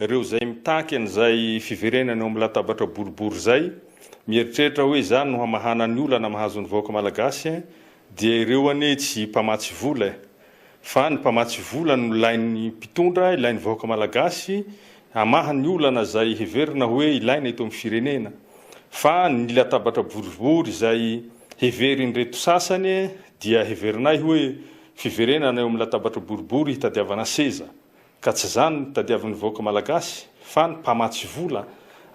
ireo zay mitaky an'izay fiverenana eo amin'ny latabatra boribory zay mieritreritra hoe zany no hamahana ny olana mahazo ny vahoaka malagasy dia ireo anie tsy mpamatsy vola fa ny mpamatsy vola no ilain'ny mpitondra ilain'ny vahoaka malagasy hamaha ny olana zay heverina hoe ilaina eto amin'ny firenena fa ny latabatra boribory zay heveriny reto sasany dia heverinay hoe fiverenana eo amin'ny latabatra boribory hitadiavana seza ka tsy zany ny tadiavan'ny vahoaka malagasy fa ny mpamatsy vola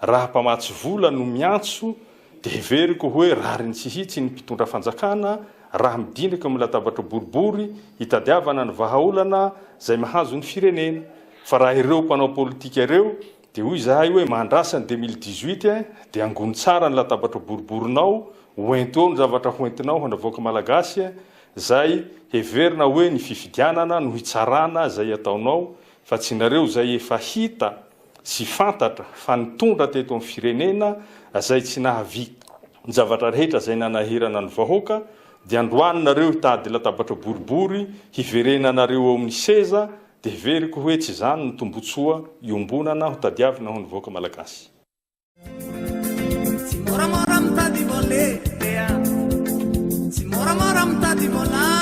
raha mpamatsy vola no miantso dia heveriko hoe rariny tsy hitsy ny mpitondra fanjakana raha midinaka amin'ny latabatra boribory hitadiavana ny vahaolana zay mahazo ny firenena fa raha ireo mpanao politika ireo dia hoy zahay hoe mandrasa ny 2018 dia angony tsara ny latabatra boriborinao hoento ny zavatra hoentinao ho an'ny vahoaka malagasy zay heverina hoe ny fifidianana no hitsarana zay ataonao fa tsy nareo zay efa hita sy fantatra fa nitondra teto amin'ny firenena zay tsy nahavy ny zavatra rehetra zay nanahirana ny vahoaka dia androaninareo hitady latabatra boribory hiverenanareo eo amin'ny seza dia heveriko hoe tsy zany ny tombotsoa iombonana ho tadiavina ho ny vahoaka malagasy. Si mora mora mtadi volete, si mora mora mtadi volate.